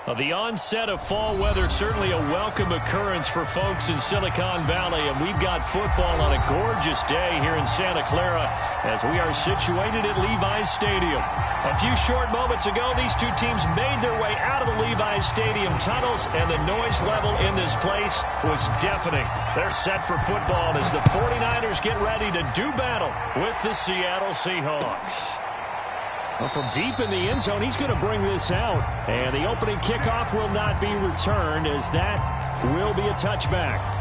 The onset of fall weather, certainly a welcome occurrence for folks in Silicon Valley, and we've got football on a gorgeous day here in Santa Clara as we are situated at Levi's Stadium. A few short moments ago, these two teams made their way out of the Levi's Stadium tunnels, and the noise level in this place was deafening. They're set for football as the 49ers get ready to do battle with the Seattle Seahawks. Well, from deep in the end zone, he's going to bring this out. And the opening kickoff will not be returned, as that will be a touchback.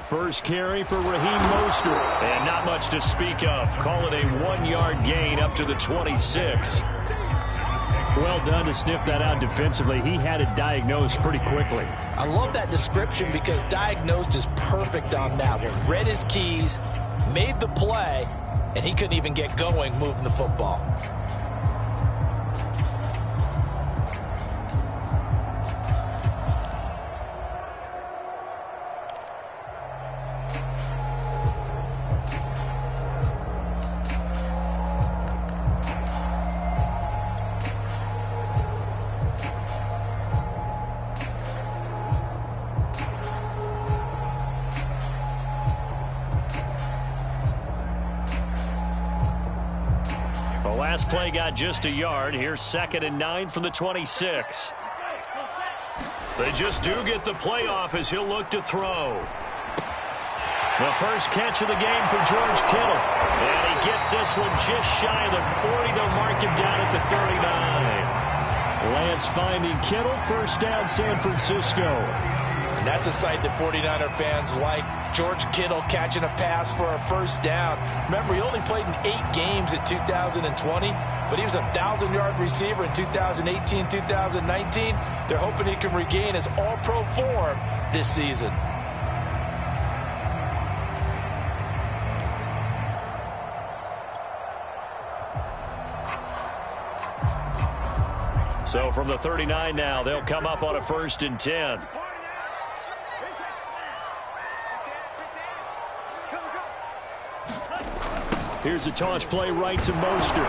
First carry for Raheem Mostert. And not much to speak of. Call it a 1-yard gain up to the 26. Well done to sniff that out defensively. He had it diagnosed pretty quickly. I love that description because diagnosed is perfect on that one. Read his keys, made the play, and he couldn't even get going moving the football. Last play got just a yard. Here's 2nd and 9 from the 26. They just do get the play off as he'll look to throw. The first catch of the game for George Kittle. And he gets this one just shy of the 40. They'll mark him down at the 39. Lance finding Kittle. First down, San Francisco. And that's a sight that 49er fans like. George Kittle catching a pass for a first down. Remember, he only played in 8 games in 2020, but he was a 1,000-yard receiver in 2018, 2019. They're hoping he can regain his all-pro form this season. So from the 39 now, they'll come up on a 1st and 10. Here's a toss play right to Mostert.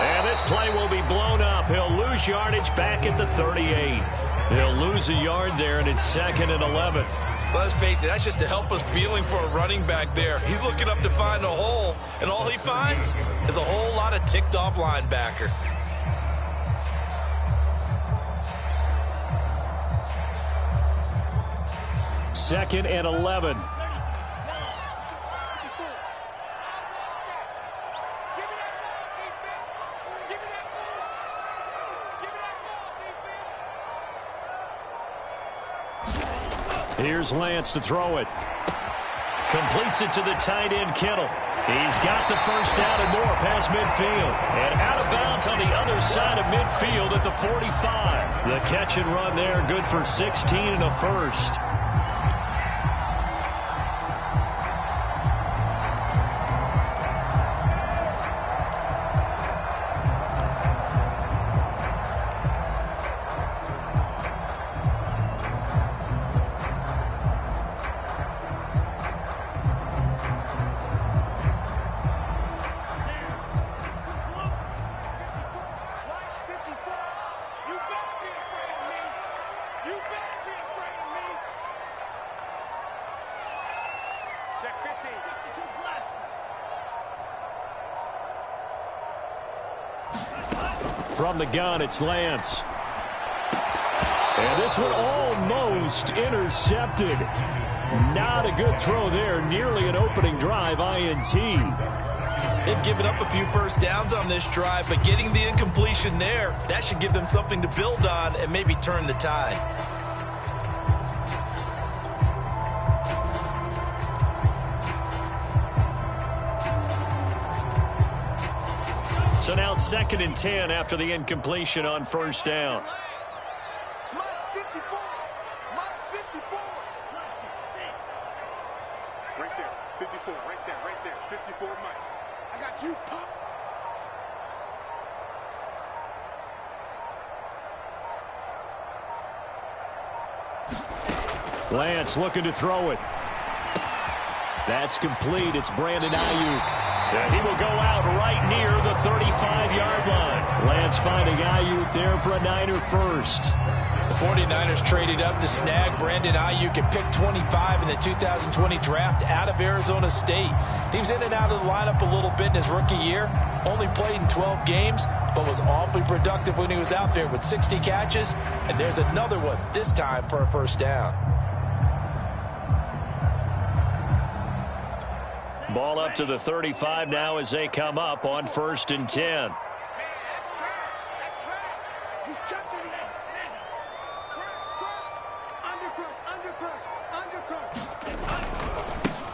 And this play will be blown up. He'll lose yardage back at the 38. He'll lose a yard there, and it's 2nd and 11. Well, let's face it, that's just a helpless feeling for a running back there. He's looking up to find a hole, and all he finds is a whole lot of ticked-off linebacker. Second and 11. Here's Lance to throw it. Completes it to the tight end, Kittle. He's got the first down and more past midfield. And out of bounds on the other side of midfield at the 45. The catch and run there, good for 16 and a first. From the gun, it's Lance. And this one almost intercepted. Not a good throw there. Nearly an opening drive INT. They've given up a few first downs on this drive, but getting the incompletion there, that should give them something to build on and maybe turn the tide. So now 2nd and 10 after the incompletion on first down. Right there. 54. Right there. Right there. 54, Mike. I got you, Pop. Lance looking to throw it. That's complete. It's Brandon Ayuk. And he will go out right near the 35-yard line. Lance finding Ayuk there for a Niner first. The 49ers traded up to snag Brandon Ayuk at pick 25 in the 2020 draft out of Arizona State. He was in and out of the lineup a little bit in his rookie year. Only played in 12 games, but was awfully productive when he was out there with 60 catches. And there's another one, this time for a first down. Ball up to the 35 now as they come up on 1st and 10.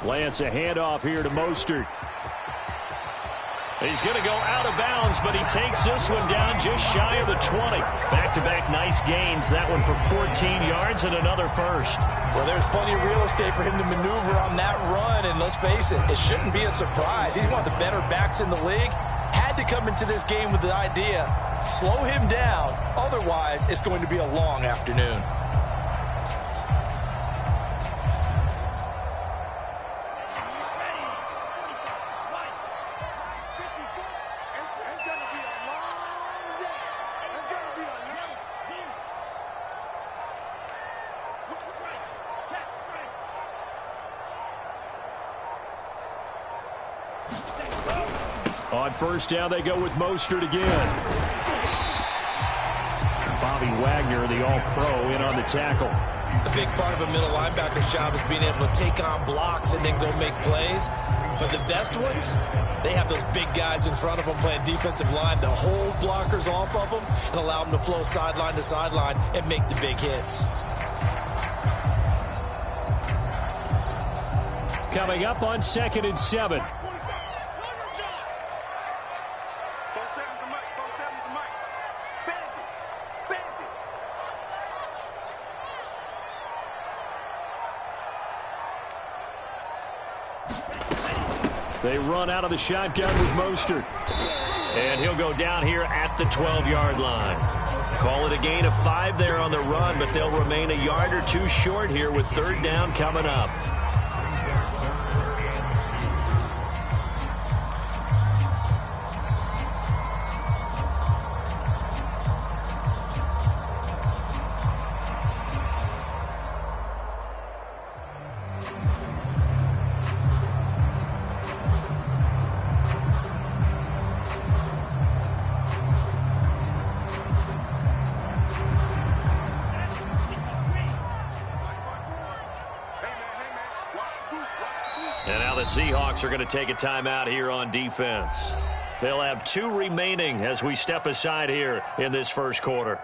Lance a handoff here to Mostert. He's going to go out of bounds, but he takes this one down just shy of the 20. Back-to-back nice gains. That one for 14 yards and another first. Well, there's plenty of real estate for him to maneuver on that run, and let's face it, it shouldn't be a surprise. He's one of the better backs in the league. Had to come into this game with the idea, slow him down, otherwise it's going to be a long afternoon. On first down, they go with Mostert again. Bobby Wagner, the all-pro, in on the tackle. A big part of a middle linebacker's job is being able to take on blocks and then go make plays. But the best ones, they have those big guys in front of them playing defensive line to hold blockers off of them and allow them to flow sideline to sideline and make the big hits. Coming up on 2nd and 7. They run out of the shotgun with Mostert. And he'll go down here at the 12-yard line. Call it a gain of 5 there on the run, but they'll remain a yard or two short here with 3rd down coming up. And now the Seahawks are going to take a timeout here on defense. They'll have 2 remaining as we step aside here in this first quarter.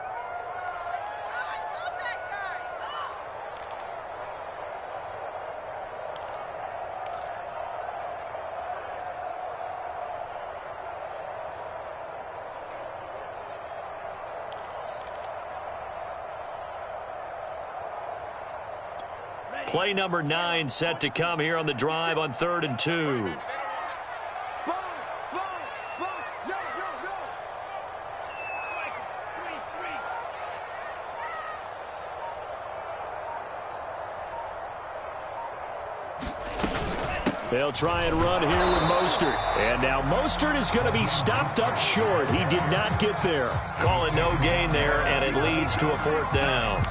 Play number 9 set to come here on the drive on 3rd and 2. They'll try and run here with Mostert. And now Mostert is going to be stopped up short. He did not get there. Call it no gain there, and it leads to a 4th down.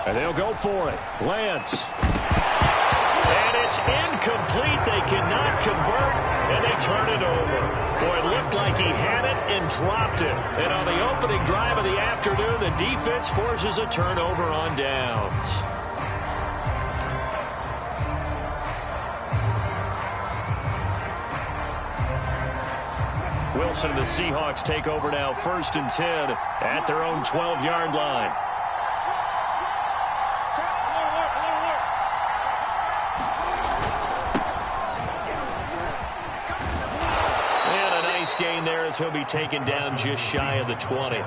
And they'll go for it. Lance. And it's incomplete. They cannot convert, and they turn it over. Boy, it looked like he had it and dropped it. And on the opening drive of the afternoon, the defense forces a turnover on downs. Wilson and the Seahawks take over now, 1st and 10 at their own 12-yard line. Gain there as he'll be taken down just shy of the 20.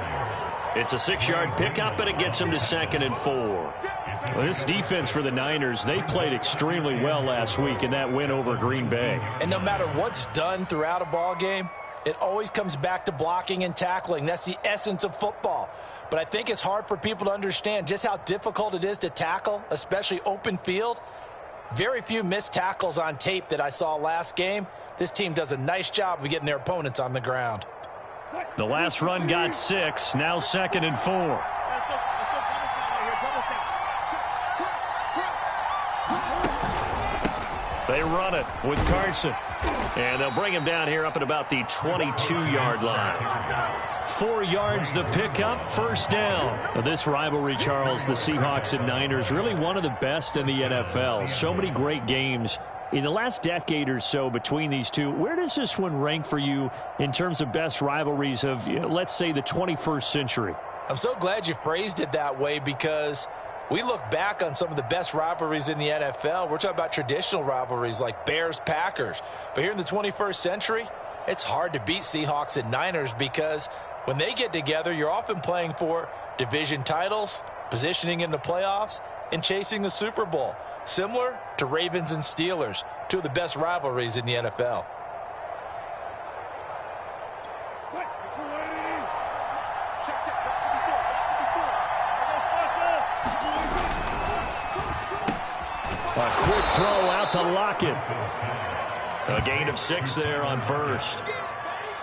It's a 6-yard pickup, and it gets him to 2nd and 4. Well, this defense for the Niners, they played extremely well last week in that win over Green Bay. And no matter what's done throughout a ball game, it always comes back to blocking and tackling. That's the essence of football. But I think it's hard for people to understand just how difficult it is to tackle, especially open field. Very few missed tackles on tape that I saw last game. This team does a nice job of getting their opponents on the ground. The last run got 6, now 2nd and 4. They run it with Carson. And they'll bring him down here up at about the 22-yard line. 4 yards the pickup, 1st down. This rivalry, Charles, the Seahawks and Niners, really one of the best in the NFL. So many great games in the last decade or so between these two. Where does this one rank for you in terms of best rivalries of, let's say, the 21st century? I'm so glad you phrased it that way, because we look back on some of the best rivalries in the NFL. We're talking about traditional rivalries like Bears-Packers. But here in the 21st century, it's hard to beat Seahawks and Niners, because when they get together, you're often playing for division titles, positioning in the playoffs, and chasing the Super Bowl. Similar to Ravens and Steelers, two of the best rivalries in the NFL. A quick throw out to Lockett. A gain of 6 there on 1st.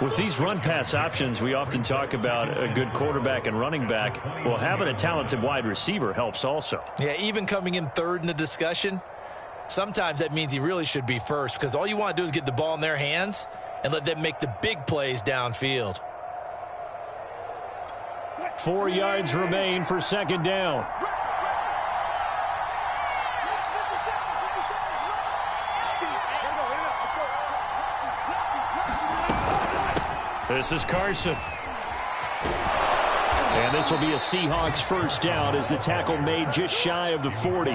With these run-pass options, we often talk about a good quarterback and running back. Well, having a talented wide receiver helps also. Yeah, even coming in 3rd in the discussion, sometimes that means he really should be 1st, because all you want to do is get the ball in their hands and let them make the big plays downfield. 4 yards remain for 2nd down. This is Carson. And this will be a Seahawks 1st down as the tackle made just shy of the 40.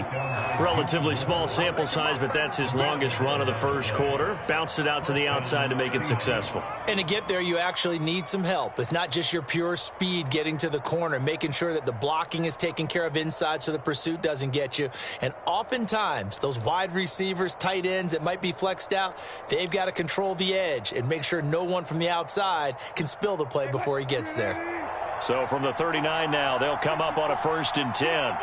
Relatively small sample size, but that's his longest run of the 1st quarter. Bounced it out to the outside to make it successful. And to get there, you actually need some help. It's not just your pure speed getting to the corner, making sure that the blocking is taken care of inside so the pursuit doesn't get you. And oftentimes, those wide receivers, tight ends that might be flexed out, they've got to control the edge and make sure no one from the outside can spill the play before he gets there. So from the 39 now, they'll come up on a 1st and 10.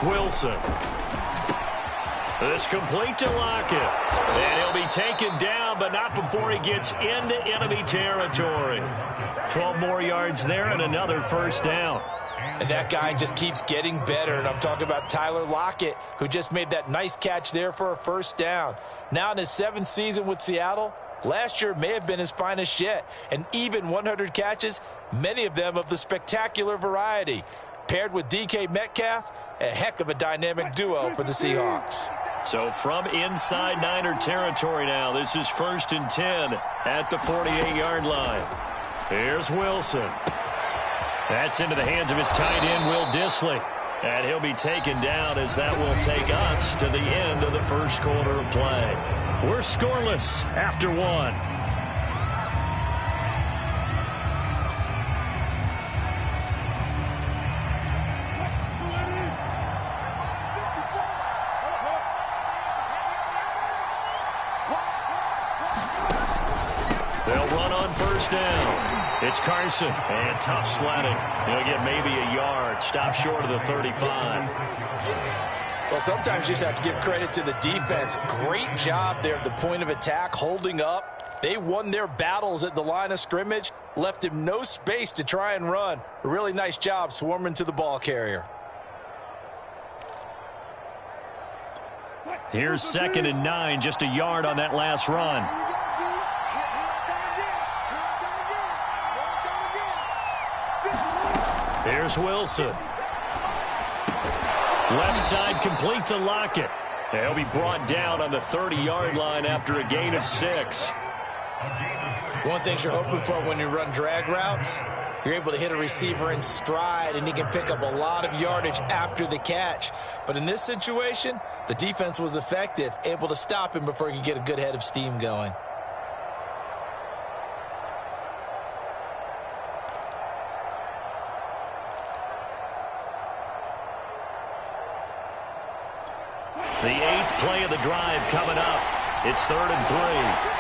Wilson. This complete to Lockett. And he'll be taken down, but not before he gets into enemy territory. 12 more yards there and another 1st down. And that guy just keeps getting better. And I'm talking about Tyler Lockett, who just made that nice catch there for a 1st down. Now in his 7th season with Seattle, last year may have been his finest yet. And even 100 catches, many of them of the spectacular variety. Paired with DK Metcalf, a heck of a dynamic duo for the Seahawks. So from inside Niner territory now, this is 1st and 10 at the 48-yard line. Here's Wilson. That's into the hands of his tight end, Will Dissly. And he'll be taken down as that will take us to the end of the 1st quarter of play. We're scoreless after 1. They'll run on 1st down. It's Carson, and tough sledding. He'll get maybe a yard, stop short of the 35. Well, sometimes you just have to give credit to the defense. Great job there at the point of attack, holding up They won their battles at the line of scrimmage, left him no space to try and run. A really nice job swarming to the ball carrier. Here's 2nd and 9, just a yard on that last run. Here's Wilson. Left side complete to Lockett. They'll be brought down on the 30-yard line after a gain of 6. One thing you're hoping for when you run drag routes, you're able to hit a receiver in stride, and he can pick up a lot of yardage after the catch. But in this situation, the defense was effective, able to stop him before he could get a good head of steam going. The 8th play of the drive coming up. It's 3rd and 3.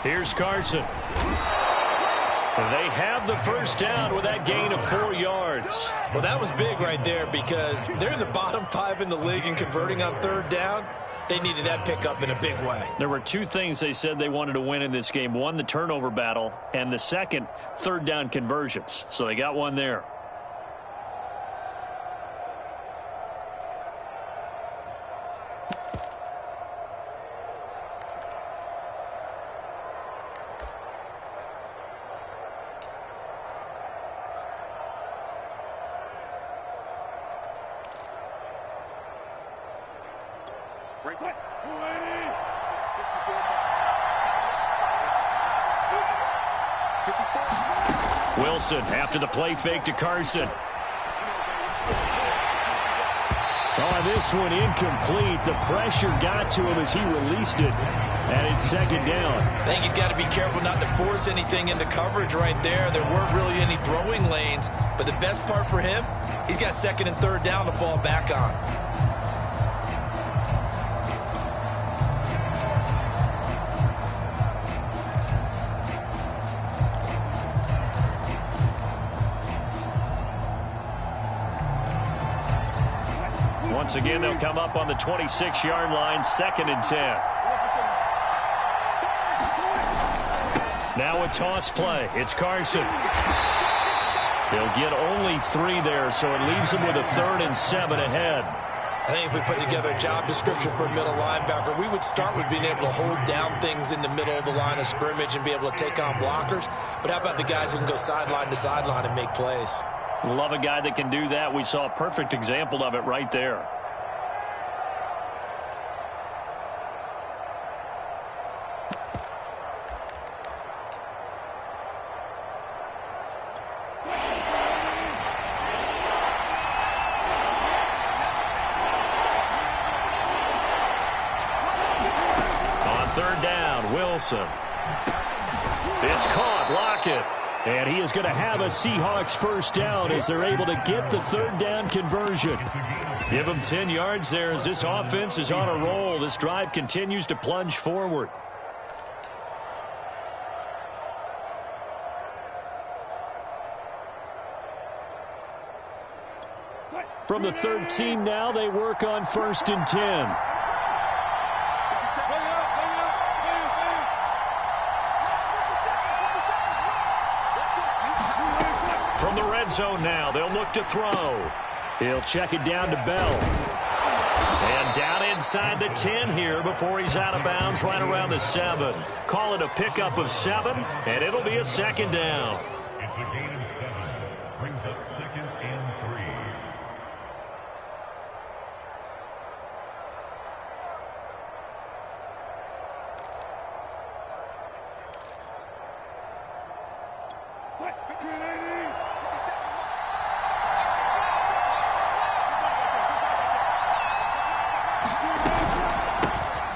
Here's Carson. They have the first down with that gain of 4 yards. Well, that was big right there because they're in the bottom 5 in the league in converting on 3rd down. They needed that pickup in a big way. There were 2 things they said they wanted to win in this game. One, the turnover battle, and the second, 3rd down conversions. So they got one there. Wilson after the play fake to Carson. Oh, this one incomplete. The pressure got to him as he released it. And it's 2nd down. I think he's got to be careful not to force anything into coverage right there. There weren't really any throwing lanes. But the best part for him, he's got 2nd and 3rd down to fall back on. Once again, they'll come up on the 26-yard line, 2nd and 10. Now a toss play. It's Carson. They'll get only 3 there, so it leaves them with a 3rd and 7 ahead. I think if we put together a job description for a middle linebacker, we would start with being able to hold down things in the middle of the line of scrimmage and be able to take on blockers. But how about the guys who can go sideline to sideline and make plays? Love a guy that can do that. We saw a perfect example of it right there. On 3rd down, Wilson. It's caught. Lockett. And he is going to have a Seahawks first down as they're able to get the 3rd down conversion. Give them 10 yards there as this offense is on a roll. This drive continues to plunge forward. From the 13 now, they work on 1st and 10. From the red zone now, they'll look to throw. He'll check it down to Bell. And down inside the 10 here before he's out of bounds right around the 7. Call it a pickup of 7, and it'll be a 2nd down. It's a gain of 7. Brings up 2nd and 3.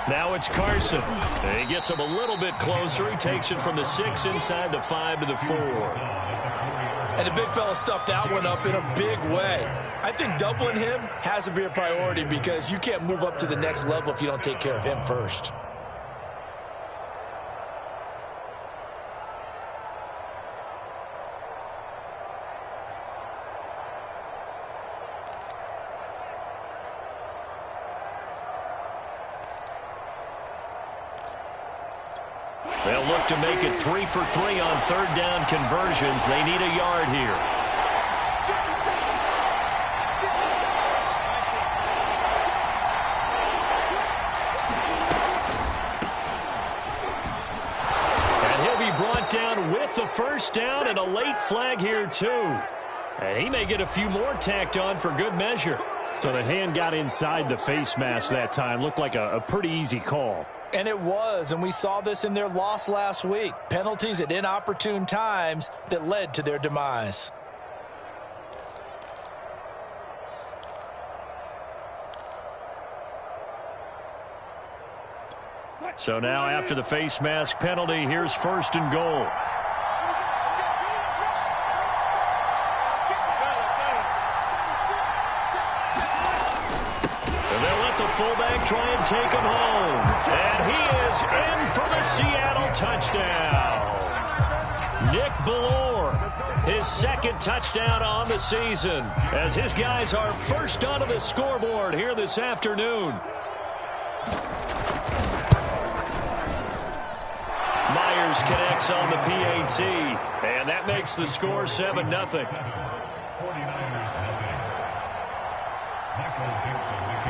Now it's Carson. He gets him a little bit closer. He takes it from the 6 inside the 5 to the 4. And the big fella stuffed that one up in a big way. I think doubling him has to be a priority because you can't move up to the next level if you don't take care of him first. They'll look to make it 3 for 3 on third down conversions. They need a yard here. And he'll be brought down with the first down and a late flag here too. And he may get a few more tacked on for good measure. So the hand got inside the face mask that time. Looked like a pretty easy call. And it was, and we saw this in their loss last week. Penalties at inopportune times that led to their demise. So now after the face mask penalty, here's first and goal. Fullback try and take him home. And he is in for the Seattle touchdown. Nick Bellore, his second touchdown on the season, as his guys are first onto the scoreboard here this afternoon. Myers connects on the PAT, and that makes the score 7-0.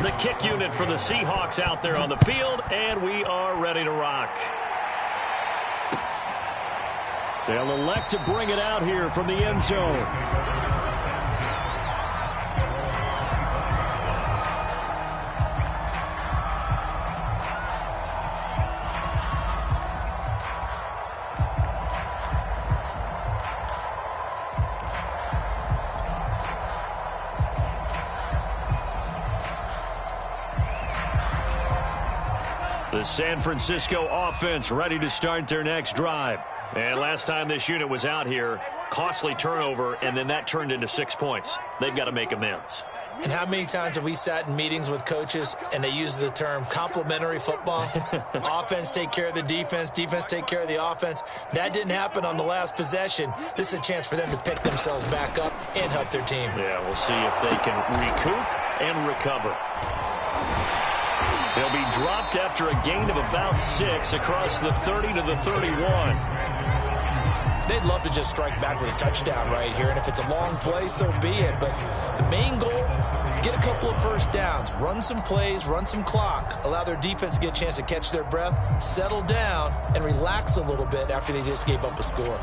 The kick unit for the Seahawks out there on the field, and we are ready to rock. They'll elect to bring it out here from the end zone. The San Francisco offense ready to start their next drive. And last time this unit was out here, costly turnover, and then that turned into 6 points. They've got to make amends. And how many times have we sat in meetings with coaches and they use the term complementary football? Offense take care of the defense, defense take care of the offense. That didn't happen on the last possession. This is a chance for them to pick themselves back up and help their team. Yeah, we'll see if they can recoup and recover. They'll be dropped after a gain of about 6 across the 30 to the 31. They'd love to just strike back with a touchdown right here, and if it's a long play, so be it. But the main goal, get a couple of first downs, run some plays, run some clock, allow their defense to get a chance to catch their breath, settle down, and relax a little bit after they just gave up a score.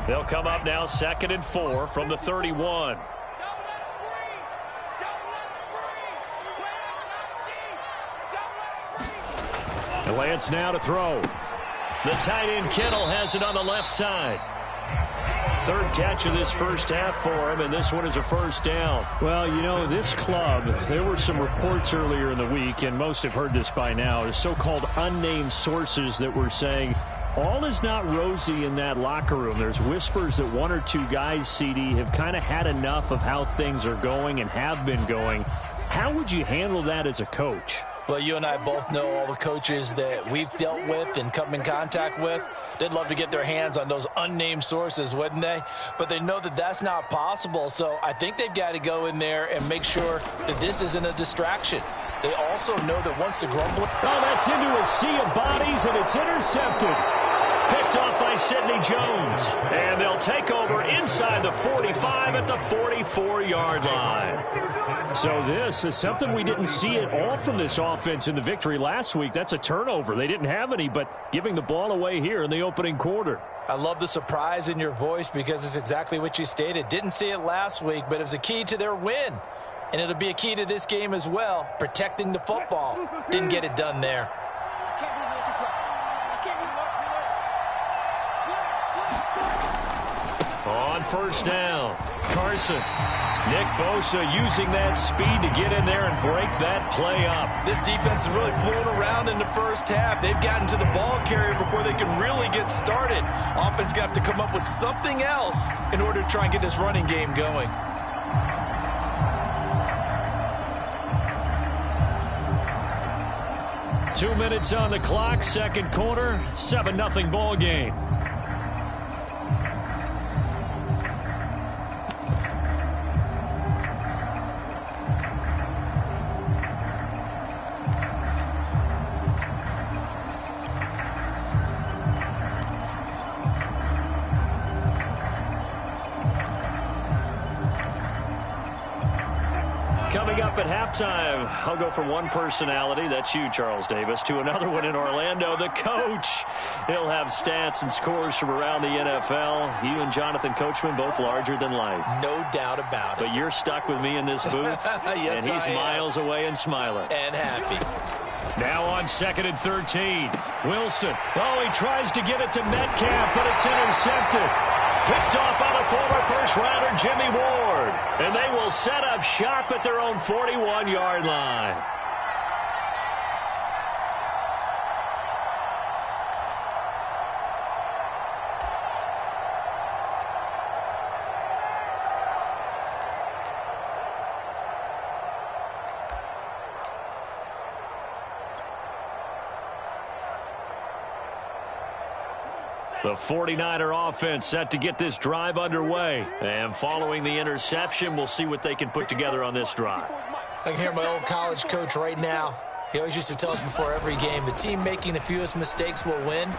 They'll come up now 2nd and 4 from the 31. And Lance now to throw. The tight end Kittle has it on the left side. Third catch of this first half for him, and this one is a first down. Well, you know, this club, there were some reports earlier in the week, and most have heard this by now, so-called unnamed sources that were saying all is not rosy in that locker room. There's whispers that 1 or 2 guys, CD, have kind of had enough of how things are going and have been going. How would you handle that as a coach? Well, you and I both know all the coaches that we've dealt with and come in contact with. They'd love to get their hands on those unnamed sources, wouldn't they? But they know that that's not possible, so I think they've got to go in there and make sure that this isn't a distraction. They also know that once the grumble... Oh, that's into a sea of bodies, and it's intercepted. Picked off by Sidney Jones. And they'll take over inside the 45 at the 44-yard line. So this is something we didn't see at all from this offense in the victory last week. That's a turnover. They didn't have any, but giving the ball away here in the opening quarter. I love the surprise in your voice because it's exactly what you stated. Didn't see it last week, but it was a key to their win. And it'll be a key to this game as well, protecting the football. Didn't get it done there. On first down, Carson. Nick Bosa using that speed to get in there and break that play up. This defense is really flown around in the first half. They've gotten to the ball carrier before they can really get started. Offense got to come up with something else in order to try and get this running game going. Two minutes on the clock, second quarter, 7-0 ball game. up at halftime. I'll go from one personality, that's you, Charles Davis, to another one in Orlando, the coach. He'll have stats and scores from around the NFL. You and Jonathan Coachman, both larger than life. No doubt about it. But you're stuck with me in this booth, yes, and he's miles away and smiling. And happy. Now on 2nd and 13. Wilson. Oh, he tries to get it to Metcalf, but it's intercepted. Picked off by the former first-rounder Jimmy Ward. And they will set up shop at their own 41-yard line. The 49er offense set to get this drive underway. And following the interception, we'll see what they can put together on this drive. I can hear my old college coach right now. He always used to tell us before every game, the team making the fewest mistakes will win.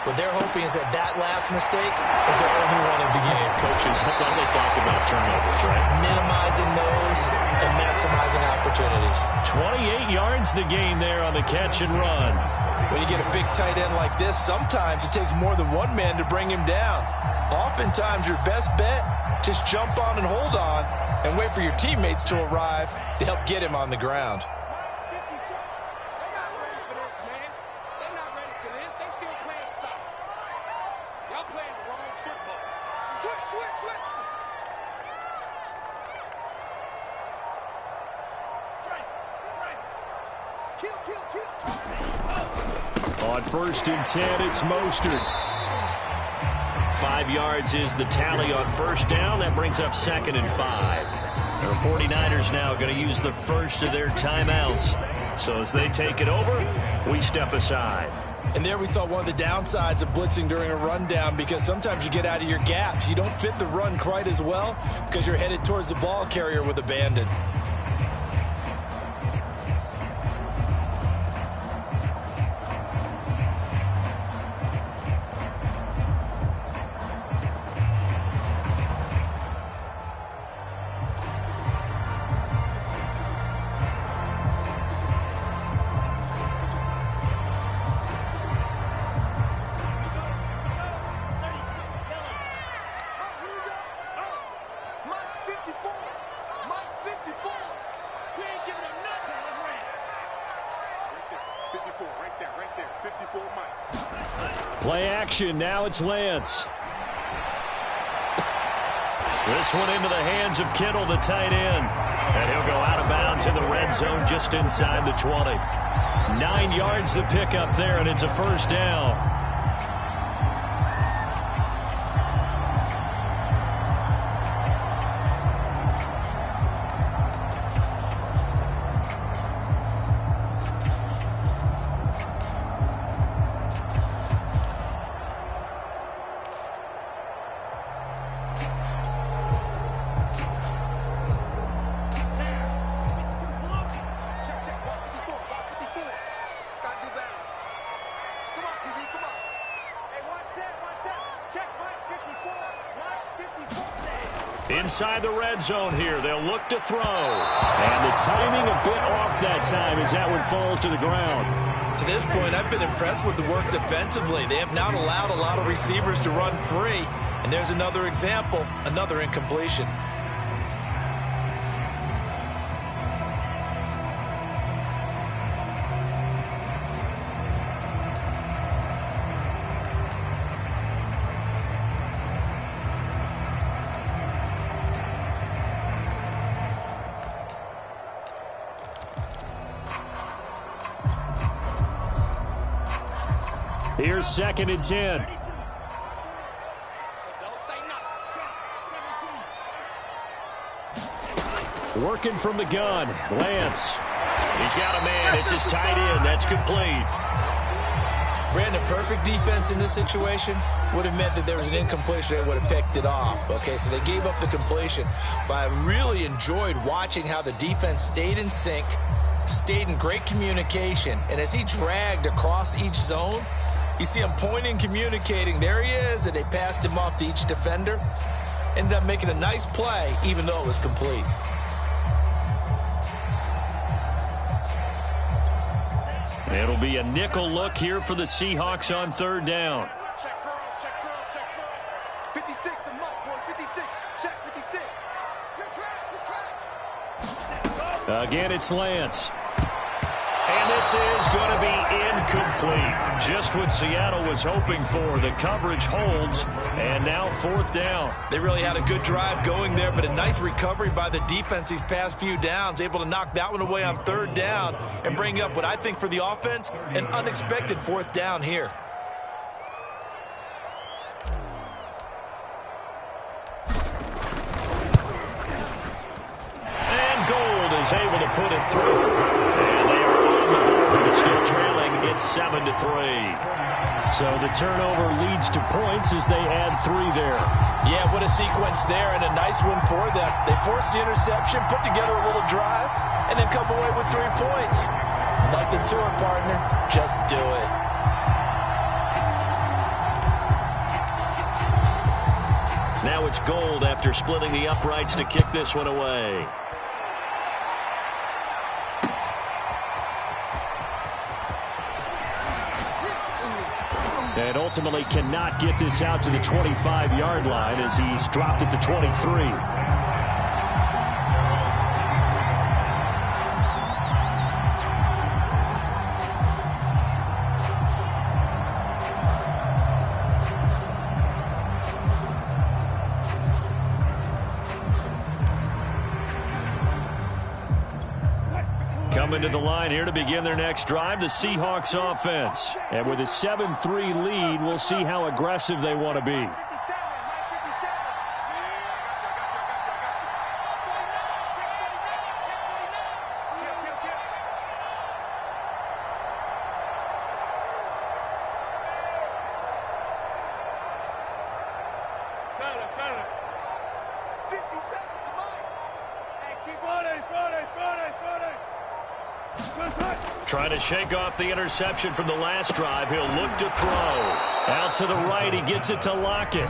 What they're hoping is that last mistake is their only one of the game. Coaches, that's all they talk about, turnovers, right? Minimizing those and maximizing opportunities. 28 yards the gain there on the catch and run. When you get a big tight end like this, sometimes it takes more than one man to bring him down. Oftentimes, your best bet, just jump on and hold on and wait for your teammates to arrive to help get him on the ground. On 1st and 10, it's Mostert. 5 yards is the tally on first down. That brings up 2nd and 5. The 49ers now going to use the first of their timeouts. So as they take it over, we step aside. And there we saw one of the downsides of blitzing during a rundown, because sometimes you get out of your gaps. You don't fit the run quite as well because you're headed towards the ball carrier with abandon. Play action. Now it's Lance. This one into the hands of Kittle, the tight end. And he'll go out of bounds in the red zone just inside the 20. 9 yards the pickup there, and it's a first down. Inside the red zone here. They'll look to throw. And the timing a bit off that time as that one falls to the ground. To this point, I've been impressed with the work defensively. They have not allowed a lot of receivers to run free. And there's another example, another incompletion. Here's 2nd and 10. Working from the gun. Lance. He's got a man. It's his tight end. That's complete. Brandon, perfect defense in this situation would have meant that there was an incompletion. They would have picked it off. Okay, so they gave up the completion. But I really enjoyed watching how the defense stayed in sync, stayed in great communication. And as he dragged across each zone, you see him pointing, communicating. There he is, and they passed him off to each defender. Ended up making a nice play, even though it was complete. It'll be a nickel look here for the Seahawks on third down. Check curls, check curls, check curls. 56, the mark, boys. 56. Check 56. Your track. Again, it's Lance. And this is going to be incomplete. Just what Seattle was hoping for. The coverage holds, and now fourth down. They really had a good drive going there, but a nice recovery by the defense these past few downs, able to knock that one away on third down and bring up what I think for the offense, an unexpected fourth down here. And Gold is able to put it through. And they are on the board, but still trailing. It's 7-3. So the turnover leads to points as they add 3 there. Yeah, what a sequence there, and a nice one for them. They force the interception, put together a little drive, and then come away with 3 points. Nothing to it, partner. Just do it. Now it's Gold after splitting the uprights to kick this one away. And ultimately cannot get this out to the 25-yard line as he's dropped at the 23. Coming to the line here to begin their next drive, the Seahawks offense. And with a 7-3 lead, we'll see how aggressive they want to be. Trying to shake off the interception from the last drive. He'll look to throw. Out to the right, he gets it to Lockett.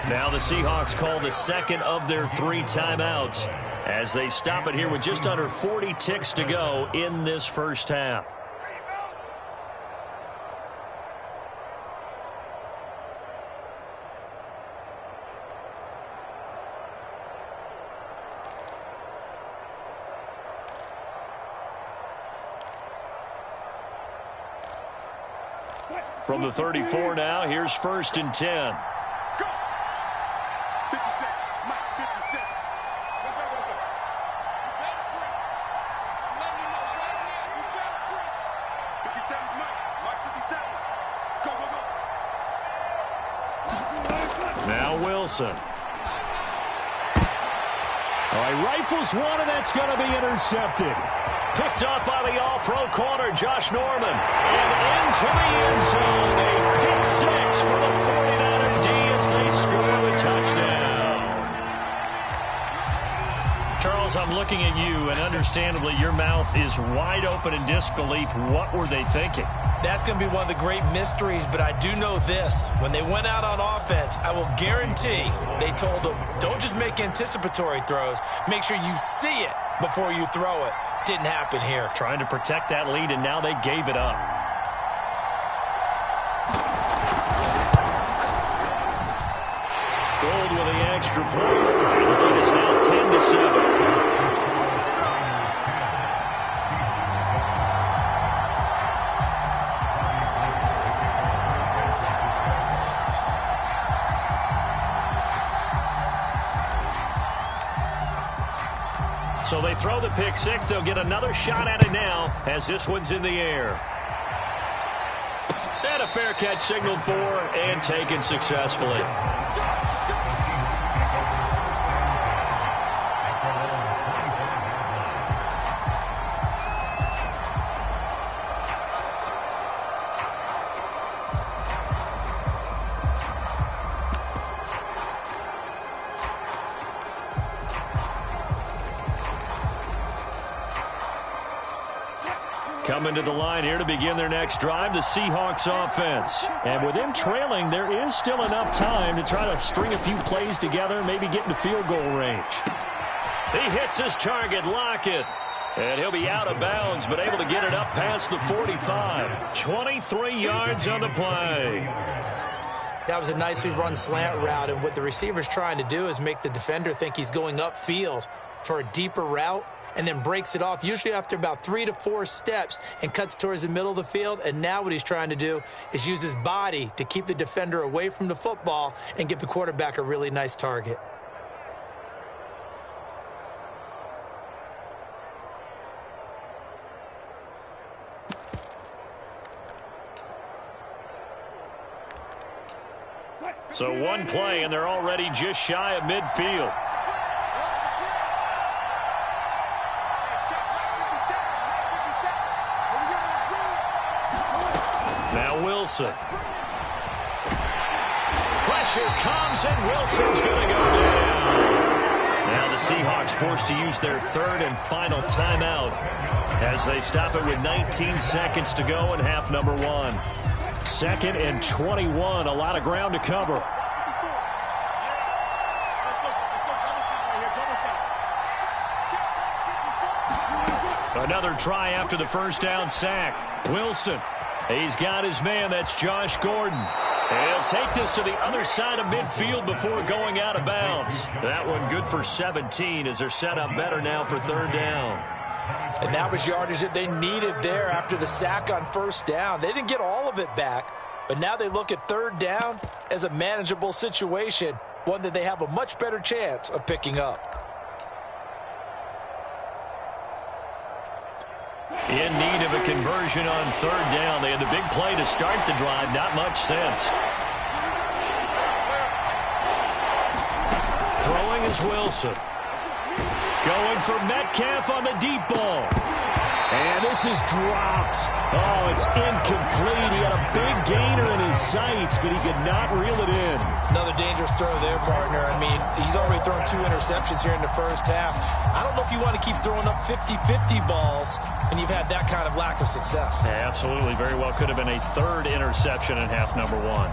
Now the Seahawks call the second of their 3 timeouts as they stop it here with just under 40 ticks to go in this first half. From the 34 now, here's 1st and 10. Go. 50 seconds. Mike, 50 seconds. Go, go, go, go. You better sprint. Let me know right now. You better sprint. 57, Mike. Mike, 57. Go, go, go. Now Wilson. All right, rifles one, and that's going to be intercepted. Picked up by the all-pro corner, Josh Norman. And into the end zone, a pick 6 for the 49er D as they score the touchdown. Charles, I'm looking at you, and understandably, your mouth is wide open in disbelief. What were they thinking? That's going to be one of the great mysteries, but I do know this. When they went out on offense, I will guarantee they told them, don't just make anticipatory throws. Make sure you see it before you throw it. Didn't happen here. Trying to protect that lead, and now they gave it up. Gold with the extra point. The lead is now 10-7. So they throw the pick 6. They'll get another shot at it now as this one's in the air. And a fair catch signaled for and taken successfully. Coming to the line here to begin their next drive, the Seahawks offense. And with them trailing, there is still enough time to try to string a few plays together, maybe get into field goal range. He hits his target, Lockett. And he'll be out of bounds, but able to get it up past the 45. 23 yards on the play. That was a nicely run slant route, and what the receiver's trying to do is make the defender think he's going upfield for a deeper route, and then breaks it off, usually after about 3 to 4 steps, and cuts towards the middle of the field. And now what he's trying to do is use his body to keep the defender away from the football and give the quarterback a really nice target. So one play, and they're already just shy of midfield. Now Wilson. Pressure comes, and Wilson's going to go down. Now the Seahawks forced to use their third and final timeout as they stop it with 19 seconds to go in half number 1. 2nd and 21, a lot of ground to cover. Another try after the first down sack. Wilson, he's got his man, that's Josh Gordon. He'll take this to the other side of midfield before going out of bounds. That one good for 17 as they're set up better now for 3rd down. And that was yardage that they needed there after the sack on 1st down. They didn't get all of it back, but now they look at 3rd down as a manageable situation, one that they have a much better chance of picking up. In need of a conversion on 3rd down. They had the big play to start the drive. Not much sense. Throwing is Wilson. Going for Metcalf on the deep ball. And this is dropped. Oh, it's incomplete. He had a big gainer in his sights, but he could not reel it in. Another dangerous throw there, partner. I mean, he's already thrown 2 interceptions here in the first half. I don't know if you want to keep throwing up 50-50 balls and you've had that kind of lack of success. Yeah, absolutely. Very well could have been a 3rd interception in half number 1.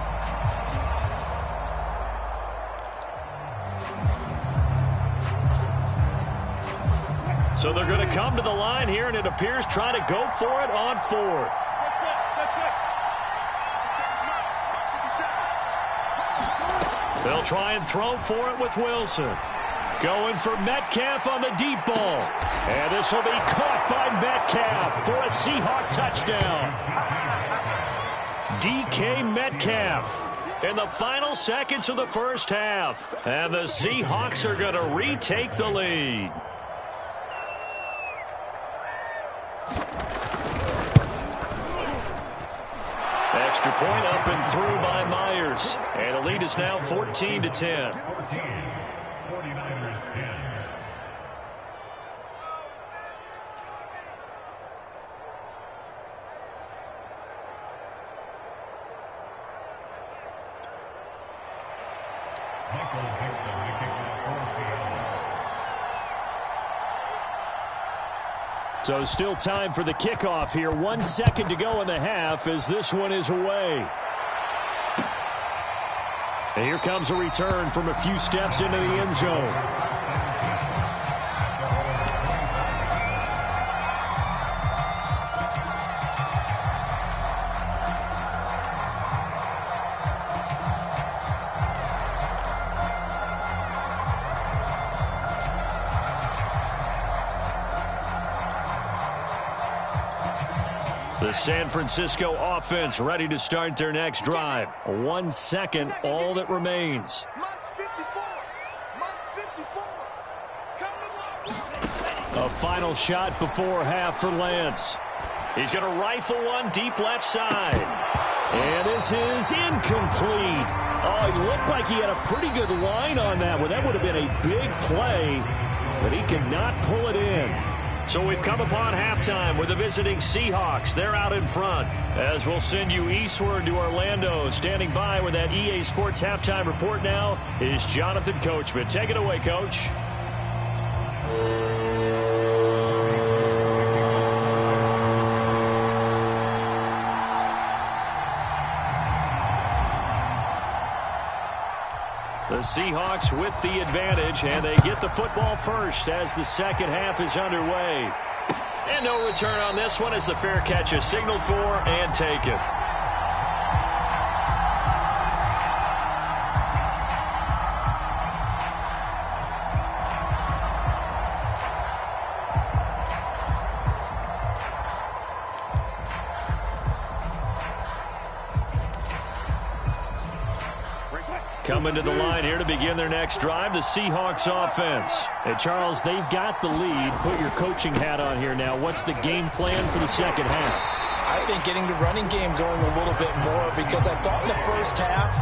So they're going to come to the line here, and it appears try to go for it on 4th. They'll try and throw for it with Wilson. Going for Metcalf on the deep ball. And this will be caught by Metcalf for a Seahawk touchdown. DK Metcalf in the final seconds of the first half. And the Seahawks are going to retake the lead. Extra point up and through by Myers. And the lead is now 14-10. 49ers 10. Michael Hickson to kick off for Seattle. So still time for the kickoff here. 1 second to go in the half as this one is away. And here comes a return from a few steps into the end zone. The San Francisco offense ready to start their next drive. 1 second, all that remains. A final shot before half for Lance. He's going to rifle one deep left side. And this is incomplete. Oh, he looked like he had a pretty good line on that one. That would have been a big play, but he cannot pull it in. So we've come upon halftime with the visiting Seahawks. They're out in front. As we'll send you eastward to Orlando. Standing by with that EA Sports halftime report now is Jonathan Coachman. Take it away, Coach. The Seahawks with the advantage, and they get the football first as the second half is underway. And no return on this one as the fair catch is signaled for and taken. Coming to the line here to begin their next drive, the Seahawks offense. Hey, Charles, they've got the lead. Put your coaching hat on here now. What's the game plan for the second half? I think getting the running game going a little bit more, because I thought in the first half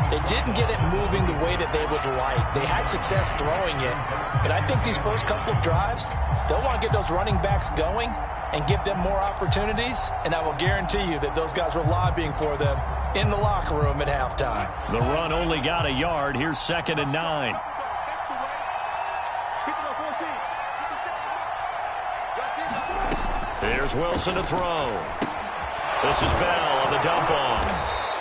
they didn't get it moving the way that they would like. They had success throwing it, but I think these first couple of drives, they'll want to get those running backs going and give them more opportunities, and I will guarantee you that those guys were lobbying for them in the locker room at halftime. The run only got a yard. Here's 2nd and 9. Here's Wilson to throw. This is Bell on the dump off.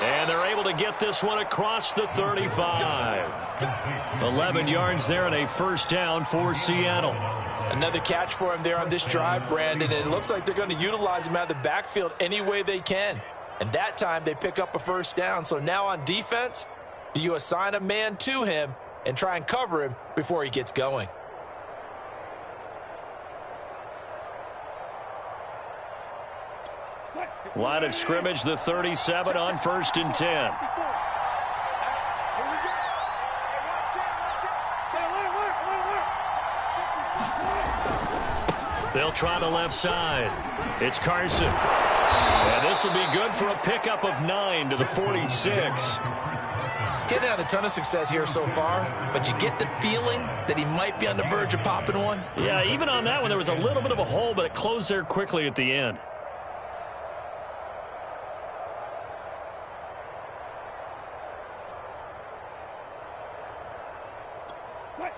And they're able to get this one across the 35. 11 yards there and a first down for Seattle. Another catch for him there on this drive, Brandon. And it looks like they're going to utilize him out of the backfield any way they can. And that time they pick up a first down. So now on defense, do you assign a man to him and try and cover him before he gets going? Line of scrimmage, the 37 on 1st and 10. They'll try the left side. It's Carson. And this will be good for a pickup of 9 to the 46. Getting out a ton of success here so far, but you get the feeling that he might be on the verge of popping one. Yeah, even on that one, there was a little bit of a hole, but it closed there quickly at the end.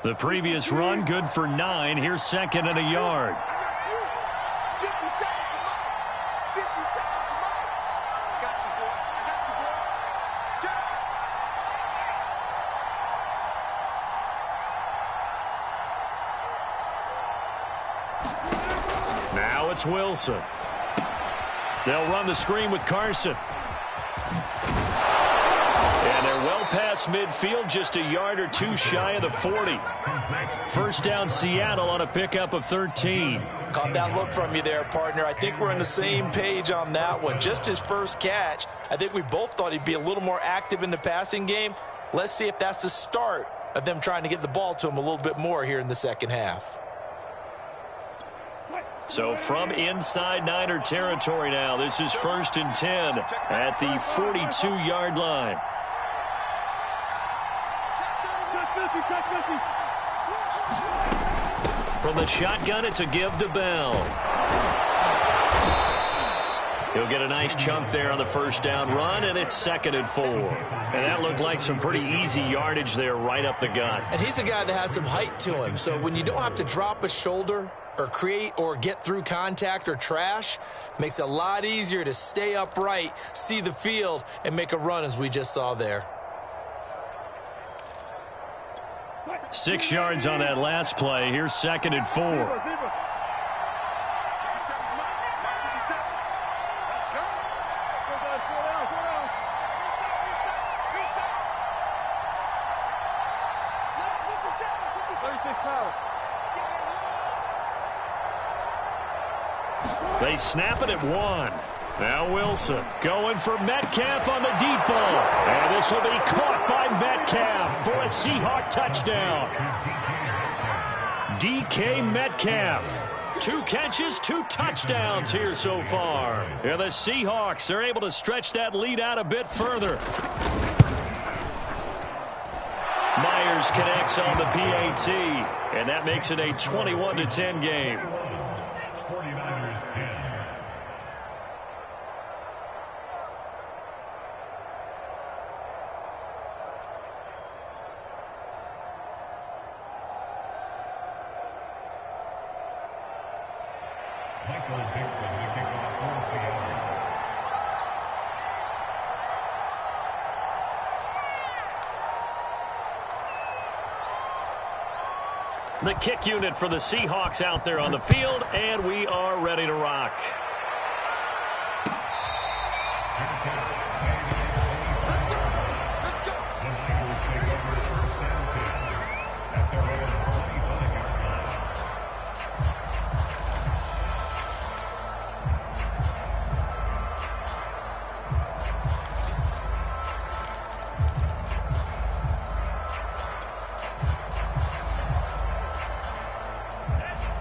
The previous run, good for 9. Here's 2nd and a yard. Now it's Wilson. They'll run the screen with Carson. And they're well past midfield, just a yard or two shy of the 40. First down, Seattle on a pickup of 13. Caught that look from you there, partner. I think we're on the same page on that one. Just his first catch, I think we both thought he'd be a little more active in the passing game. Let's see if that's the start of them trying to get the ball to him a little bit more here in the second half. So from inside Niner territory now, this is 1st and 10 at the 42-yard line. From the shotgun, it's a give to Bell. He'll get a nice chunk there on the first down run, and it's 2nd and 4. And that looked like some pretty easy yardage there right up the gut. And he's a guy that has some height to him, so when you don't have to drop a shoulder or create or get through contact or trash, makes it a lot easier to stay upright, see the field, and make a run as we just saw there. 6 yards on that last play. Here's 2nd and 4. They snap it at 1. Now Wilson going for Metcalf on the deep ball. And this will be caught by Metcalf for a Seahawk touchdown. DK Metcalf. 2 catches, 2 touchdowns here so far. And the Seahawks are able to stretch that lead out a bit further. Myers connects on the PAT. And that makes it a 21-10 game. 49ers 10. Michael Dixon to kick off for Seattle. The kick unit for the Seahawks out there on the field, and we are ready to rock.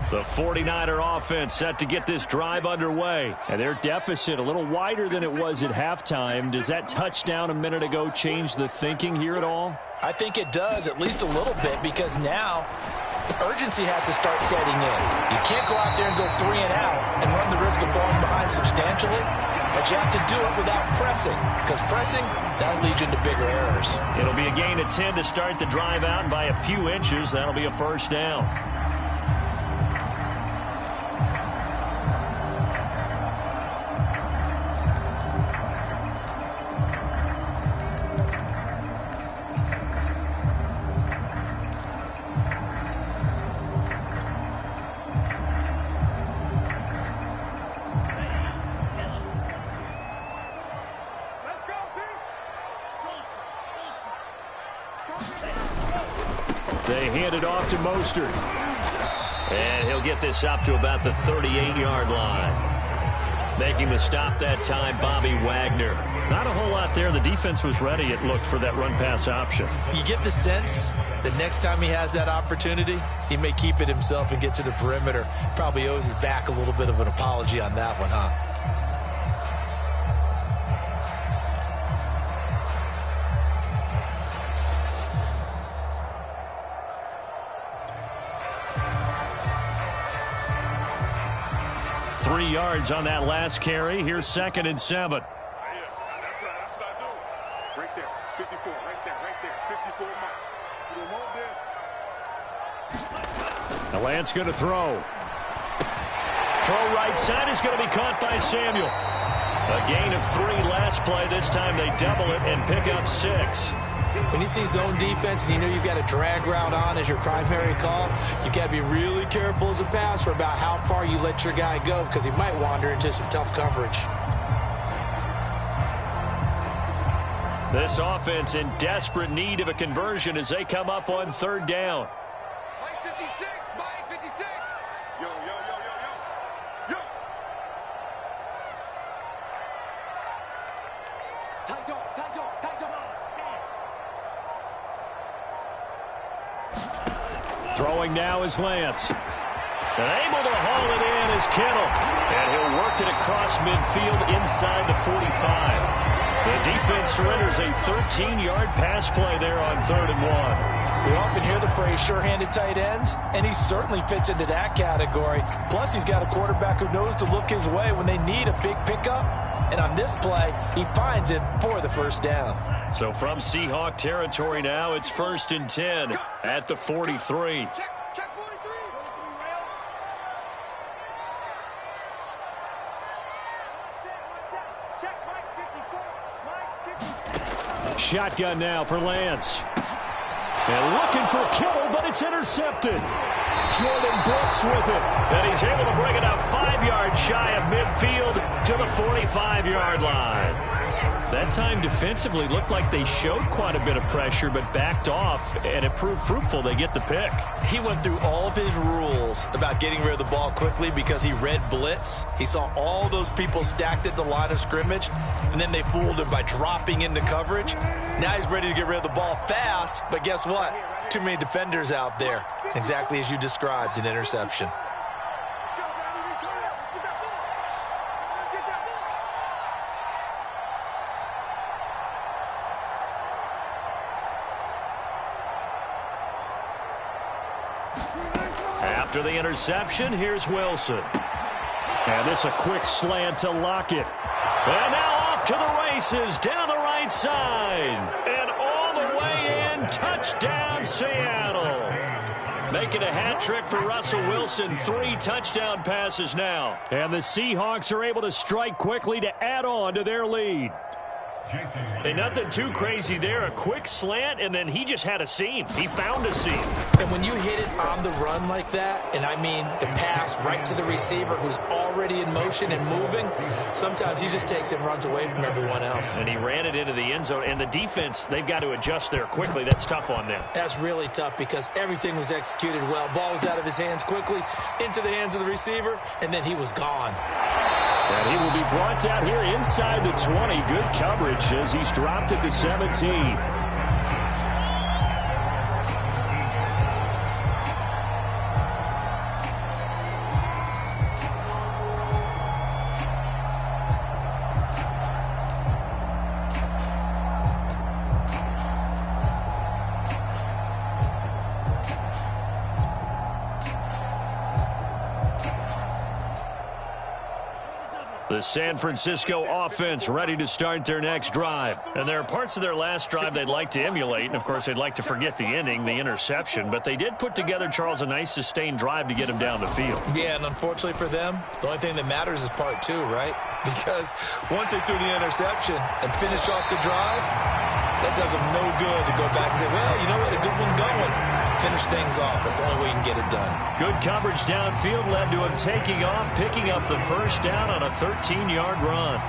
The 49er offense set to get this drive underway. And their deficit a little wider than it was at halftime. Does that touchdown a minute ago change the thinking here at all? I think it does, at least a little bit, because now urgency has to start setting in. You can't go out there and go 3 and out and run the risk of falling behind substantially, but you have to do it without pressing, because pressing, that'll lead you into bigger errors. It'll be a gain of 10 to start the drive out, and by a few inches, that'll be a first down. They hand it off to Mostert. And he'll get this up to about the 38-yard line. Making the stop that time, Bobby Wagner. Not a whole lot there. The defense was ready, it looked, for that run-pass option. You get the sense that next time he has that opportunity, he may keep it himself and get to the perimeter. Probably owes his back a little bit of an apology on that one, huh? Yards on that last carry. Here's 2nd and 7. That's what I do. Right there, 54, right there, 54 mark. You don't want this. Now Lance going to throw. Throw right side is going to be caught by Samuel. A gain of 3 last play. This time they double it and pick up 6. When you see zone defense and you know you've got a drag route on as your primary call, you've got to be really careful as a passer about how far you let your guy go, because he might wander into some tough coverage. This offense in desperate need of a conversion as they come up on 3rd down. Mike 56, Mike 56. Yo, yo, yo, yo, yo. Yo. Tight dog, tight dog, tight dog. Throwing now is Lance. And able to haul it in is Kittle. And he'll work it across midfield inside the 45. The defense surrenders a 13-yard pass play there on 3rd and 1. We often hear the phrase sure-handed tight ends, and he certainly fits into that category. Plus, he's got a quarterback who knows to look his way when they need a big pickup. And on this play, he finds it for the first down. So from Seahawk territory now, it's 1st and 10 at the 43. Check 43. Check Mike 54. Mike 54. Shotgun now for Lance. And looking for Kittle, but it's intercepted. Jordan Brooks with it. And he's able to bring it up 5 yards shy of midfield to the 45-yard line. That time defensively looked like they showed quite a bit of pressure but backed off, and it proved fruitful. They get the pick. He went through all of his rules about getting rid of the ball quickly because he read blitz. He saw all those people stacked at the line of scrimmage, and then they fooled him by dropping into coverage. Now he's ready to get rid of the ball fast, but guess what? Too many defenders out there. Exactly as you described, an interception. After the interception, here's Wilson. And this a quick slant to Lockett. And now off to the races, down the right side. And all the way in, touchdown Seattle. Making a hat trick for Russell Wilson, 3 touchdown passes now. And the Seahawks are able to strike quickly to add on to their lead. And nothing too crazy there. A quick slant, and then he just had a seam. He found a seam. And when you hit it on the run like that, and I mean the pass right to the receiver who's already in motion and moving, sometimes he just takes it and runs away from everyone else. And he ran it into the end zone. And the defense, they've got to adjust there quickly. That's tough on them. That's really tough because everything was executed well. Ball was out of his hands quickly, into the hands of the receiver, and then he was gone. And he will be brought down here inside the 20. Good coverage as he's dropped at the 17. The San Francisco offense ready to start their next drive. And there are parts of their last drive they'd like to emulate. And, of course, they'd like to forget the ending, the interception. But they did put together, Charles, a nice sustained drive to get him down the field. Yeah, and unfortunately for them, the only thing that matters is part two, right? Because once they threw the interception and finished off the drive, that does them no good to go back and say, well, you know what, a good one going. Finish things off. That's the only way you can get it done. Good coverage downfield led to him taking off, picking up the first down on a 13-yard run.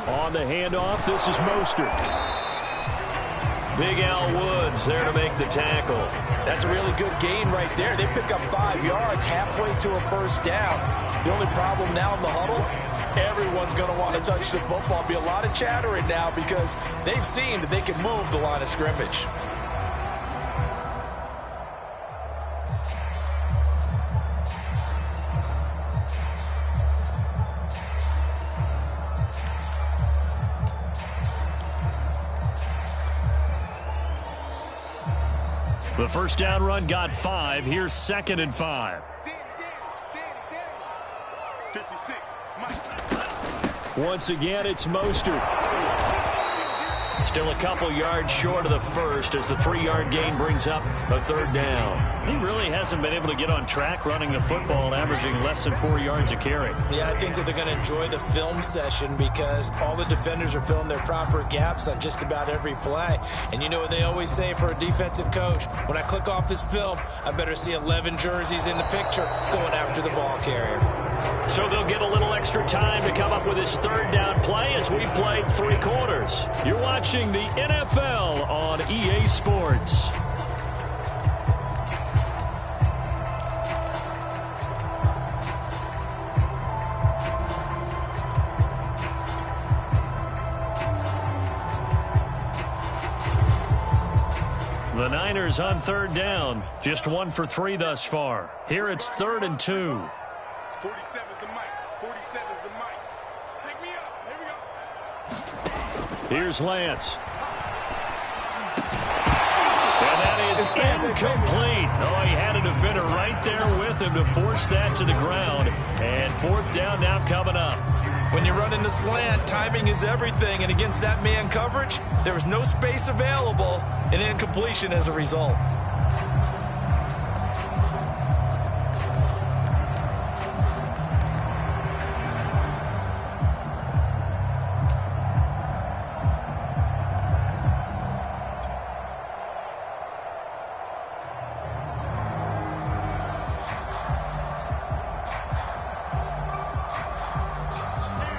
On the handoff, this is Mostert. Big Al Woods there to make the tackle. That's a really good gain right there. They pick up 5 yards halfway to a first down. The only problem now in the huddle, everyone's going to want to touch the football. Be a lot of chattering now because they've seen that they can move the line of scrimmage. The first down run got 5. Here's 2nd and 5. 56. Once again, it's Mostert. Still a couple yards short of the first as the 3-yard gain brings up a 3rd down. He really hasn't been able to get on track running the football, averaging less than 4 yards a carry. Yeah, I think that they're going to enjoy the film session because all the defenders are filling their proper gaps on just about every play. And you know what they always say for a defensive coach? When I click off this film, I better see 11 jerseys in the picture going after the ball carrier. So they'll get a little extra time to come up with his 3rd down play as we played 3 quarters. You're watching the NFL on EA Sports. The Niners on 3rd down. Just 1 for 3 thus far. Here it's 3rd and 2. 47's the mic. 47's the mic. Pick me up. Here we go. Here's Lance. And that is incomplete. Oh, he had a defender right there with him to force that to the ground. And 4th down now coming up. When you run into slant, timing is everything. And against that man coverage, there was no space available, and incompletion as a result.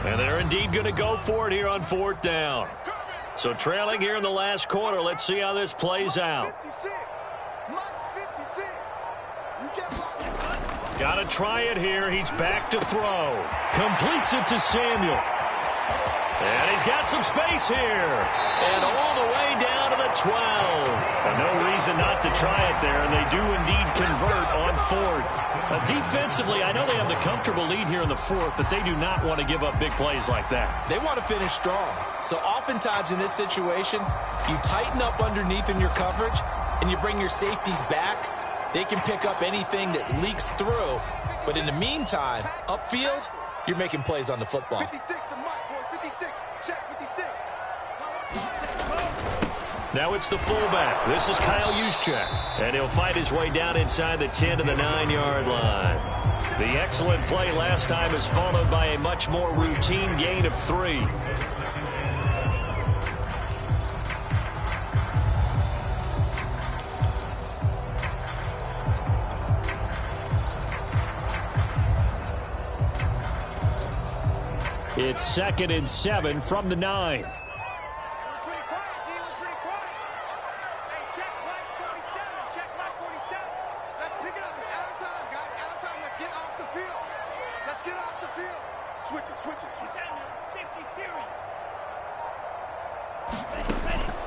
And they're indeed going to go for it here on 4th down. So trailing here in the last quarter. Let's see how this plays out. 56. Mike's 56. You get Got to try it here. He's back to throw. Completes it to Samuel. And he's got some space here. And all the way down to the 12. And no reason not to try it there. And they do indeed convert on 4th. Defensively, I know they have the comfortable lead here in the 4th, but they do not want to give up big plays like that. They want to finish strong. So oftentimes in this situation, you tighten up underneath in your coverage, and you bring your safeties back They can pick up anything that leaks through. But in the meantime, upfield, you're making plays on the football. 56, the mic, boys. 56. Check 56. Now it's the fullback. This is Kyle Juszczyk. And he'll fight his way down inside the 10 to the 9-yard line. The excellent play last time is followed by a much more routine gain of 3. It's 2nd and 7 from the 9.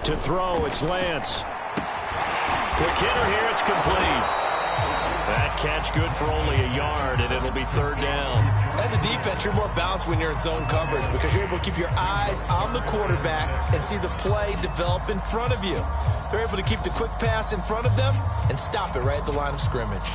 To throw, it's Lance. Quick hitter here, it's complete. That catch good for only a yard, and it'll be 3rd down. As a defense, you're more balanced when you're in zone coverage because you're able to keep your eyes on the quarterback and see the play develop in front of you. They're able to keep the quick pass in front of them and stop it right at the line of scrimmage.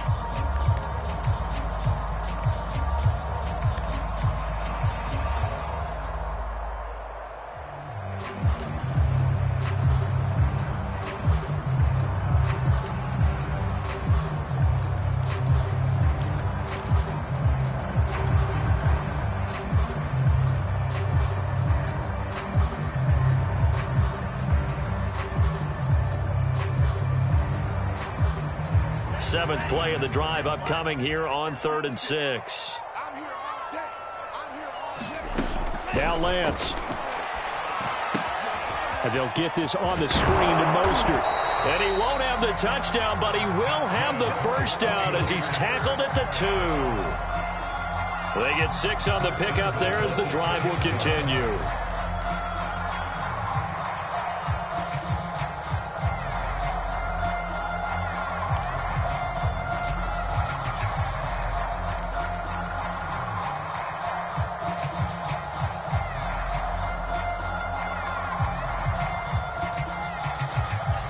Seventh play of the drive upcoming here on 3rd and 6. Now Lance. And they'll get this on the screen to Mostert. And he won't have the touchdown, but he will have the 1st down as he's tackled at the 2. They get 6 on the pickup there as the drive will continue.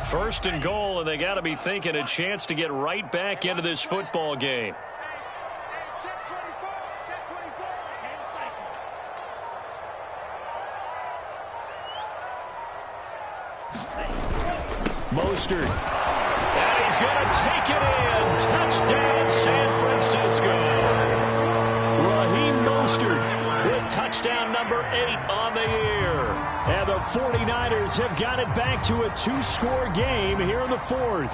First and goal, and they got to be thinking a chance to get right back into this football game. Mostert. And he's going to take it in. Touchdown, San Francisco. Raheem Mostert with touchdown number 8 on the year. And the 49ers have got it back to a 2-score game here in the 4th.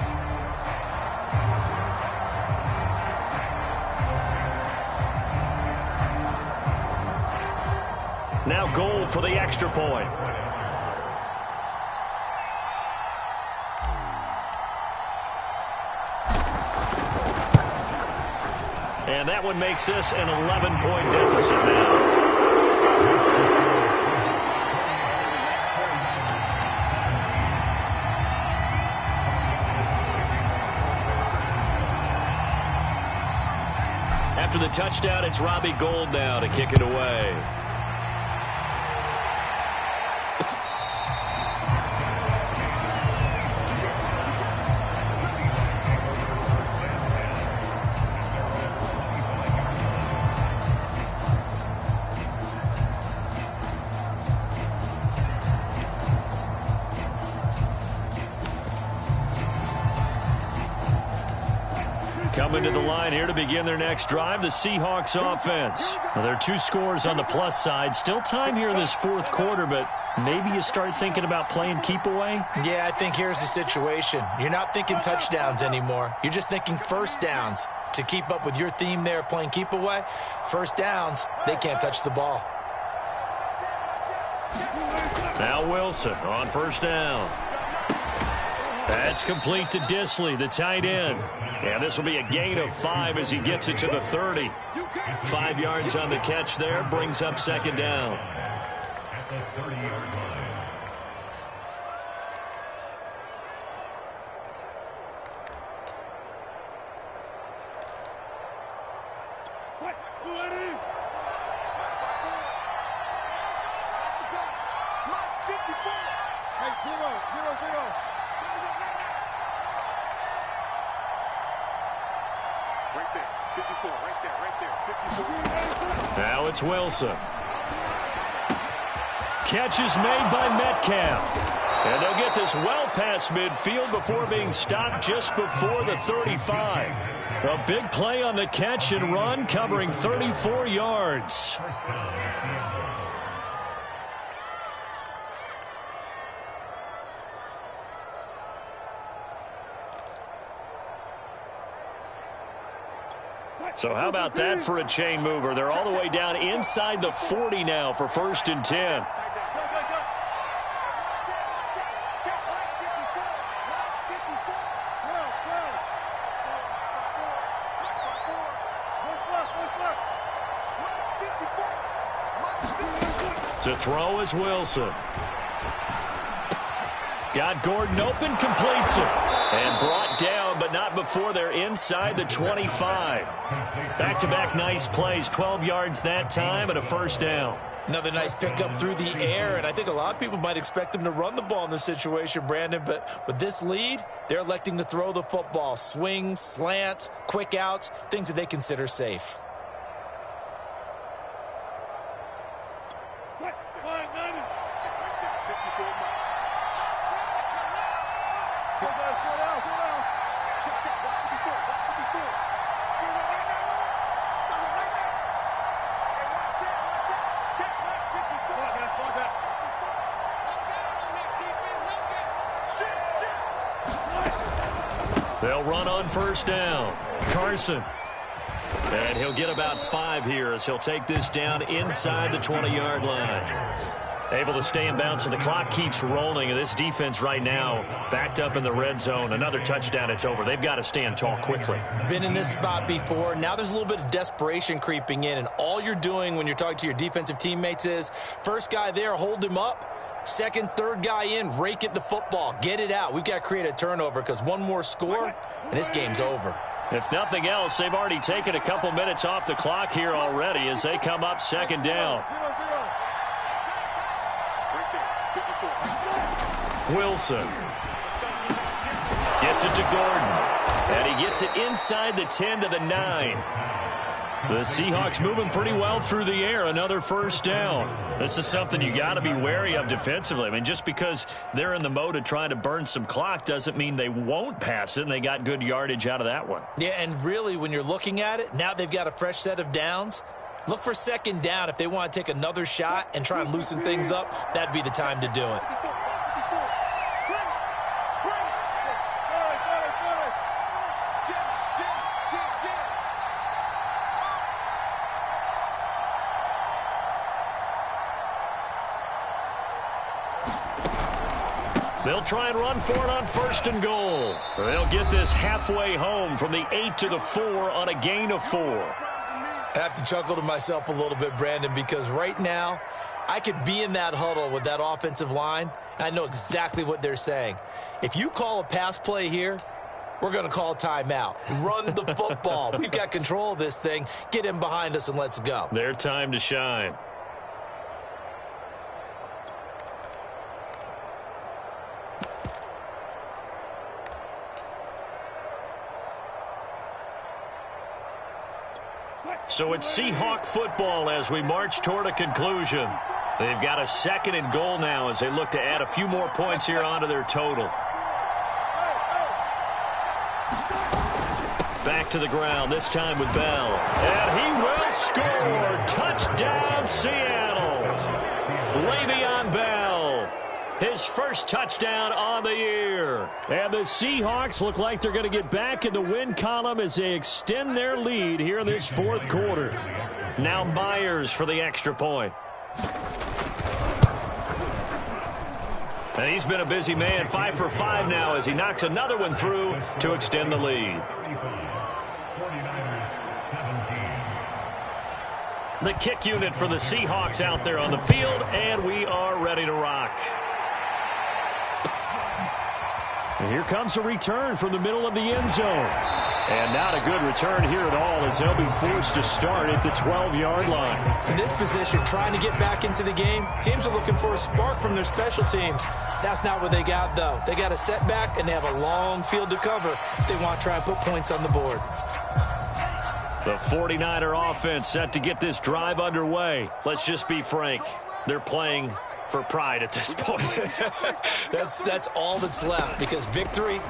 Now Gold for the extra point. And that one makes this an 11-point deficit now. After the touchdown, it's Robbie Gould now to kick it away. Coming to the line here to begin their next drive, the Seahawks offense. Now, there are 2 scores on the plus side. Still time here in this 4th quarter, but maybe you start thinking about playing keep away? Yeah, I think here's the situation. You're not thinking touchdowns anymore. You're just thinking 1st downs. To keep up with your theme there, playing keep away, 1st downs, they can't touch the ball. Now Wilson on 1st down. That's complete to Disley, the tight end. And this will be a gain of 5 as he gets it to the 30. 5 yards on the catch there, brings up 2nd down. At the 30-yard line. 54, right there, 54. Now it's Wilson. Catch is made by Metcalf. And they'll get this well past midfield before being stopped just before the 35. A big play on the catch and run, covering 34 yards. So how about that for a chain mover? They're all the way down inside the 40 now for 1st and 10. To throw is Wilson. Got Gordon open, completes it. And brought down, but not before they're inside the 25. Back-to-back nice plays, 12 yards that time and a 1st down. Another nice pickup through the air, and I think a lot of people might expect them to run the ball in this situation, Brandon, but with this lead, they're electing to throw the football. Swings, slants, quick outs, things that they consider safe. They'll run on 1st down. Carson. And he'll get about 5 here as he'll take this down inside the 20-yard line. Able to stay in bounds, and the clock keeps rolling. And this defense right now backed up in the red zone. Another touchdown, it's over. They've got to stand tall quickly. Been in this spot before. Now there's a little bit of desperation creeping in, and all you're doing when you're talking to your defensive teammates is first guy there, hold him up. Second, third guy in, rake it the football. Get it out. We've got to create a turnover because one more score, and this game's over. If nothing else, they've already taken a couple minutes off the clock here already as they come up 2nd down. Wilson gets it to Gordon, and he gets it inside the 10 to the 9. The Seahawks moving pretty well through the air. Another 1st down. This is something you got to be wary of defensively. I mean, just because they're in the mode of trying to burn some clock doesn't mean they won't pass it, and they got good yardage out of that one. Yeah, and really, when you're looking at it, now they've got a fresh set of downs. Look for 2nd down. If they want to take another shot and try and loosen things up, that'd be the time to do it. They'll try and run for it on 1st and goal. They'll get this halfway home from the 8 to the 4 on a gain of 4. I have to chuckle to myself a little bit, Brandon, because right now I could be in that huddle with that offensive line, and I know exactly what they're saying. If you call a pass play here, we're going to call timeout. Run the football. We've got control of this thing. Get in behind us and let's go. Their time to shine. So it's Seahawk football as we march toward a conclusion. They've got a 2nd and goal now as they look to add a few more points here onto their total. Back to the ground, this time with Bell. And he will score. Touchdown, Seattle. Le'Veon Bell. His 1st touchdown on the year. And the Seahawks look like they're going to get back in the win column as they extend their lead here in this 4th quarter. Now Myers for the extra point. And he's been a busy man, 5 for 5 now as he knocks another one through to extend the lead. The kick unit for the Seahawks out there on the field, and we are ready to rock. And here comes a return from the middle of the end zone. And not a good return here at all as they'll be forced to start at the 12-yard line. In this position, trying to get back into the game, teams are looking for a spark from their special teams. That's not what they got, though. They got a setback, and they have a long field to cover if they want to try and put points on the board. The 49er offense set to get this drive underway. Let's just be frank. They're playing for pride at this point. That's all that's left, because victory,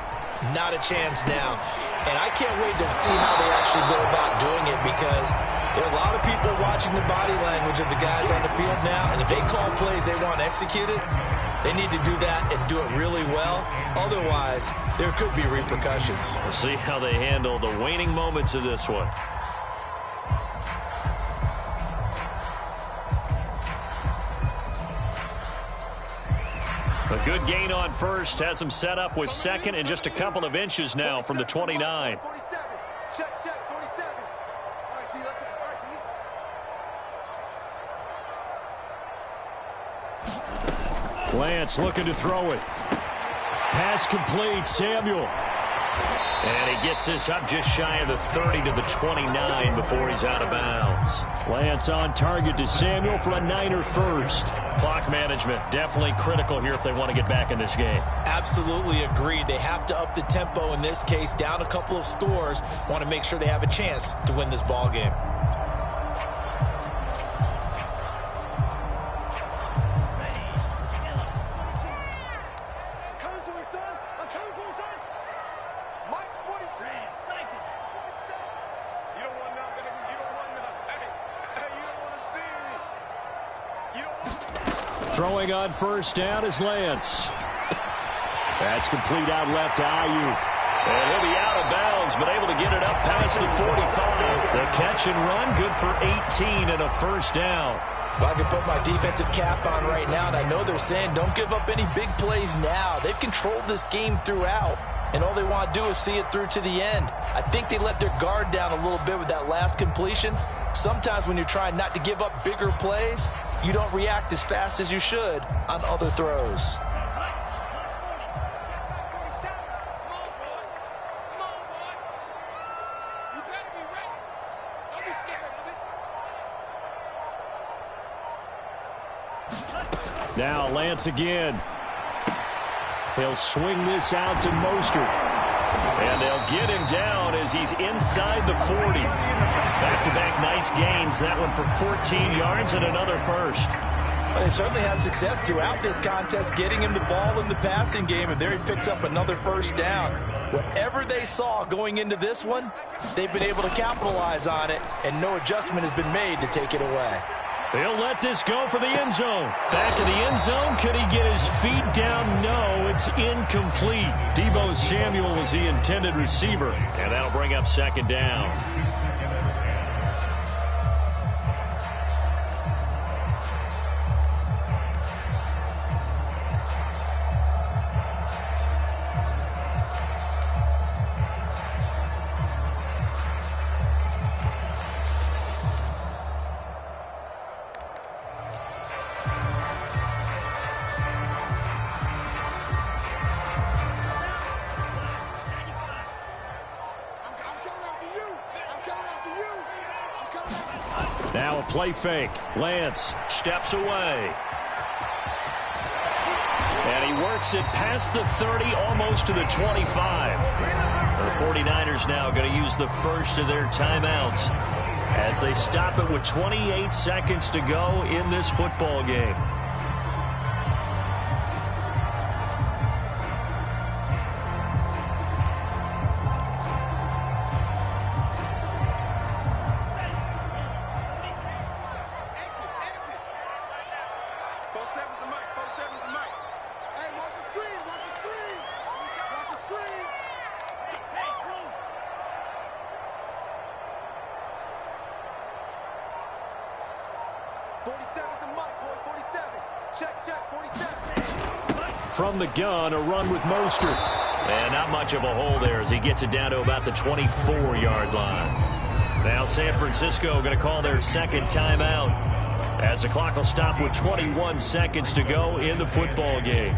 not a chance now. And I can't wait to see how they actually go about doing it, because there are a lot of people watching the body language of the guys on the field now, and if they call plays they want executed, they need to do that and do it really well. Otherwise, there could be repercussions. We'll see how they handle the waning moments of this one. A good gain on first has them set up with second and just a couple of inches now from the 29. 47. Check, 47. All right, T, let's check. All right, T. Lance looking to throw it. Pass complete. Samuel. And he gets this up just shy of the 30 to the 29 before he's out of bounds. Lance on target to Samuel for a Niner first. Clock management definitely critical here if they want to get back in this game. Absolutely agreed. They have to up the tempo in this case, down a couple of scores. Want to make sure they have a chance to win this ball game. Coming for you, son. I'm coming for you, son. Mike's 47. You don't want none, baby. You don't want none. Hey, you don't want to see me. You don't want to. Throwing on first down is Lance. That's complete out left to Ayuk. And he'll be out of bounds, but able to get it up past the 45. The catch and run, good for 18 and a first down. Well, I can put my defensive cap on right now, and I know they're saying don't give up any big plays now. They've controlled this game throughout, and all they want to do is see it through to the end. I think they let their guard down a little bit with that last completion. Sometimes when you're trying not to give up bigger plays, you don't react as fast as you should on other throws. Now Lance again. He'll swing this out to Mostert. And they'll get him down as he's inside the 40. Back-to-back nice gains. That one for 14 yards and another first. Well, they certainly had success throughout this contest getting him the ball in the passing game, and there he picks up another first down. Whatever they saw going into this one, they've been able to capitalize on it, and no adjustment has been made to take it away. They'll let this go for the end zone. Back in the end zone. Could he get his feet down? No, it's incomplete. Deebo Samuel was the intended receiver. And that'll bring up second down. Now a play fake. Lance Steps away. And he works it past the 30, almost to the 25. The 49ers now going to use the first of their timeouts as they stop it with 28 seconds to go in this football game. from the gun, a run with Mostert. And not much of a hole there as he gets it down to about the 24-yard line. Now San Francisco going to call their second timeout as the clock will stop with 21 seconds to go in the football game.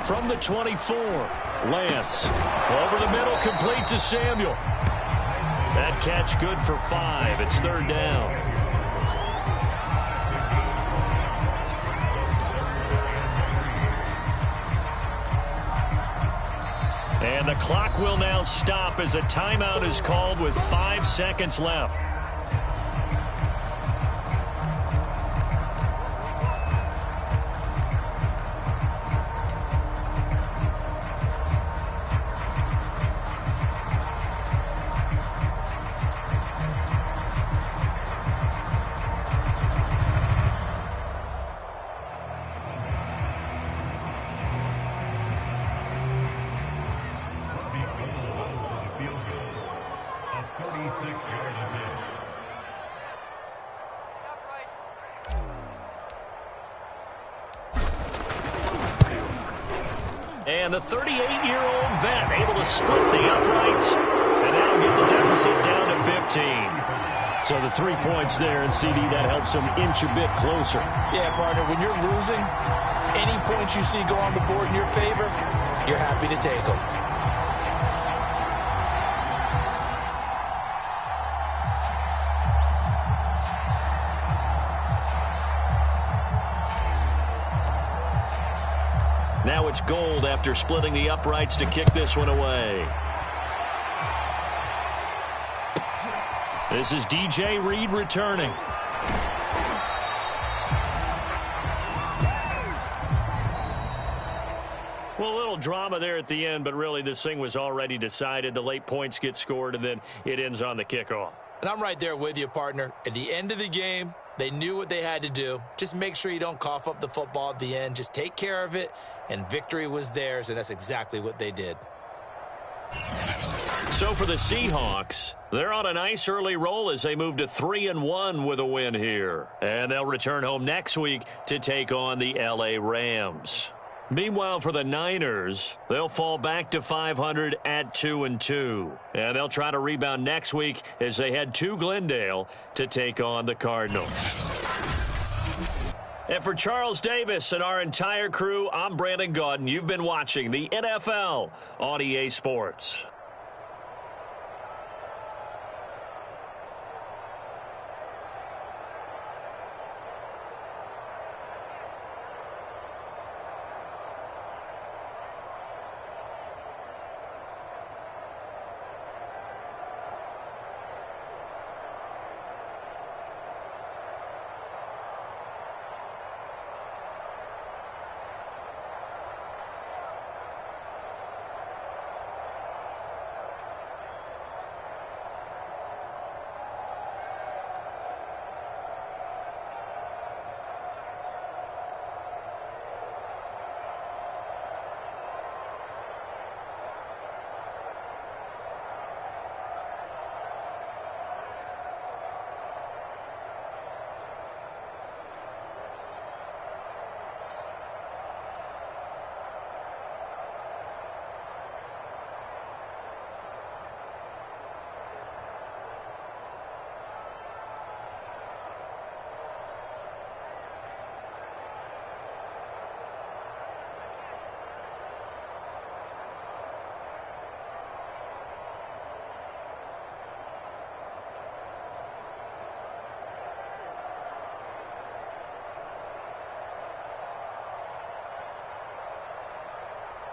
From the 24, Lance. Over the middle, complete to Samuel. That catch good for 5. It's 3rd down. And the clock will now stop as a timeout is called with 5 seconds left. And the 38-year-old vet able to split the uprights and now get the deficit down to 15. So the 3 points there, and CD, that helps them inch a bit closer. Yeah, partner, when you're losing, any points you see go on the board in your favor, you're happy to take them. Now it's Gold after splitting the uprights to kick this one away. This is DJ Reed returning. Well, a little drama there at the end, but really this thing was already decided. The late points get scored, and then it ends on the kickoff. And I'm right there with you, partner. At the end of the game, they knew what they had to do. Just make sure you don't cough up the football at the end. Just take care of it, and victory was theirs, and that's exactly what they did. So for the Seahawks, they're on a nice early roll as they move to 3-1 with a win here. And they'll return home next week to take on the LA Rams. Meanwhile, for the Niners, they'll fall back to 500 at 2-2. And they'll try to rebound next week as they head to Glendale to take on the Cardinals. And for Charles Davis and our entire crew, I'm Brandon Gaudin. You've been watching the NFL on EA Sports.